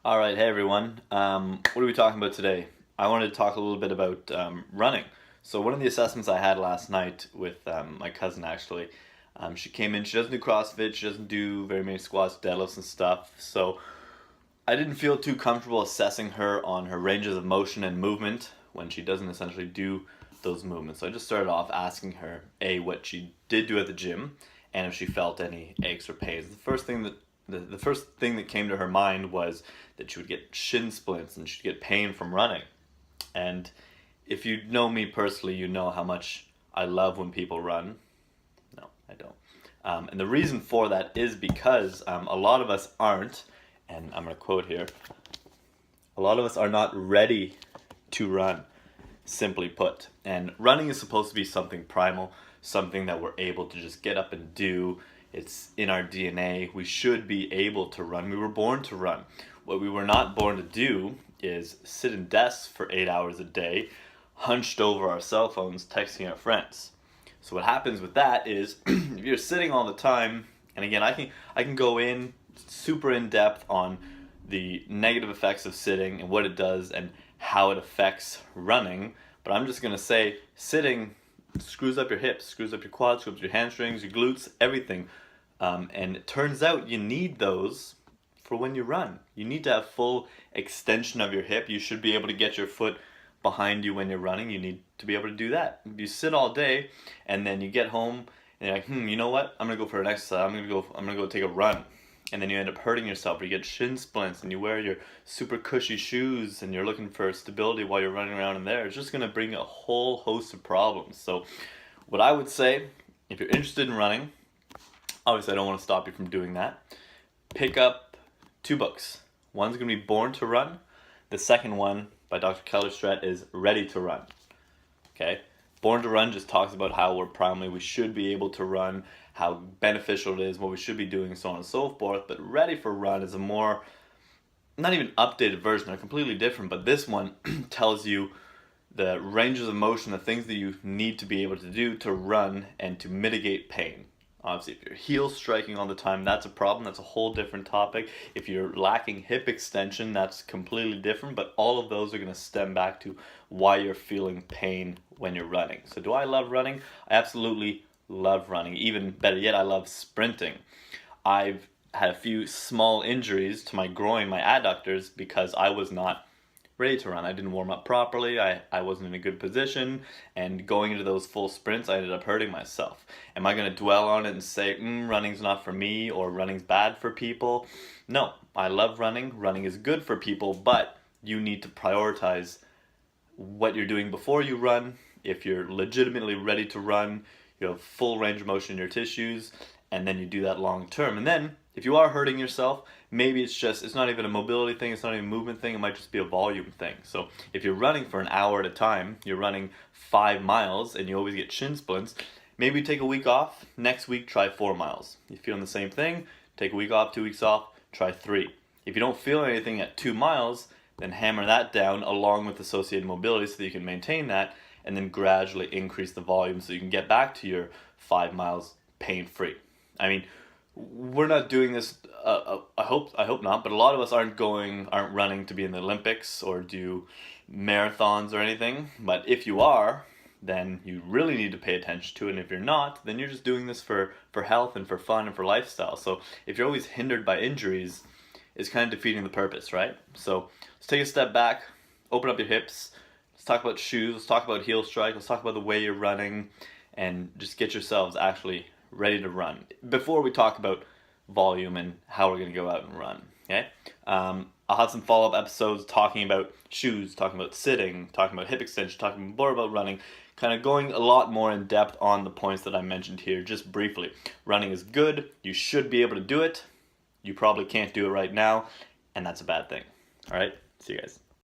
All right, hey everyone. What are we talking about today? I wanted to talk a little bit about running. So one of the assessments I had last night with my cousin actually, she came in. She doesn't do CrossFit. She doesn't do very many squats, deadlifts, and stuff. So I didn't feel too comfortable assessing her on her ranges of motion and movement when she doesn't essentially do those movements. So I just started off asking her what she did do at the gym, and if she felt any aches or pains. The first thing that came to her mind was that she would get shin splints and she'd get pain from running. And if you know me personally, you know how much I love when people run. No, I don't. And the reason for that is because a lot of us aren't, and I'm going to quote here, a lot of us are not ready to run, simply put. And running is supposed to be something primal, something that we're able to just get up and do. It's in our DNA. We should be able to run. We were born to run. What we were not born to do is sit in desks for 8 hours a day, hunched over our cell phones, texting our friends. So what happens with that is if you're sitting all the time, and again, I can go in super in depth on the negative effects of sitting and what it does and how it affects running, but I'm just going to say sitting screws up your hips, screws up your quads, screws up your hamstrings, your glutes, everything. And it turns out you need those for when you run. You need to have full extension of your hip. You should be able to get your foot behind you when you're running. You need to be able to do that. If you sit all day and then you get home and you're like, you know what? I'm gonna go for an exercise. I'm gonna go take a run. And then you end up hurting yourself, or you get shin splints, and you wear your super cushy shoes, and you're looking for stability while you're running around in there. It's just gonna bring a whole host of problems. So, what I would say, if you're interested in running, obviously I don't want to stop you from doing that. Pick up two books. One's gonna be Born to Run. The second one by Dr. Keller Strat is Ready to Run. Okay? Born to Run just talks about how we should be able to run, how beneficial it is, what we should be doing, so on and so forth. But Ready for Run is a more, not even updated version, they're completely different, but this one tells you the ranges of motion, the things that you need to be able to do to run and to mitigate pain. Obviously, if you're heel striking all the time, that's a problem. That's a whole different topic. If you're lacking hip extension, that's completely different. But all of those are going to stem back to why you're feeling pain when you're running. So do I love running? I absolutely love running. Even better yet, I love sprinting. I've had a few small injuries to my groin, my adductors, because I was not ready to run. I didn't warm up properly. I wasn't in a good position, and going into those full sprints, I ended up hurting myself. Am I going to dwell on it and say, running's not for me, or running's bad for people? No, I love running. Running is good for people, but you need to prioritize what you're doing before you run. If you're legitimately ready to run, you have full range of motion in your tissues, and then you do that long term. And then if you are hurting yourself, maybe it's not even a mobility thing, it's not even a movement thing, it might just be a volume thing. So if you're running for an hour at a time, you're running 5 miles and you always get shin splints, maybe take a week off, next week try 4 miles. You're feeling the same thing, take a week off, 2 weeks off, try 3. If you don't feel anything at 2 miles, then hammer that down along with associated mobility so that you can maintain that, and then gradually increase the volume so you can get back to your 5 miles pain-free. I mean, we're not doing this. I hope not. But a lot of us aren't running to be in the Olympics or do marathons or anything. But if you are, then you really need to pay attention to it. And if you're not, then you're just doing this for health and for fun and for lifestyle. So if you're always hindered by injuries, it's kind of defeating the purpose, right? So let's take a step back, open up your hips. Let's talk about shoes. Let's talk about heel strike. Let's talk about the way you're running, and just get yourselves actually ready to run before we talk about volume and how we're going to go out and run. Okay, I'll have some follow-up episodes talking about shoes, talking about sitting, talking about hip extension, talking more about running, kind of going a lot more in depth on the points that I mentioned here just briefly. Running is good, you should be able to do it, you probably can't do it right now, and that's a bad thing. All right, see you guys.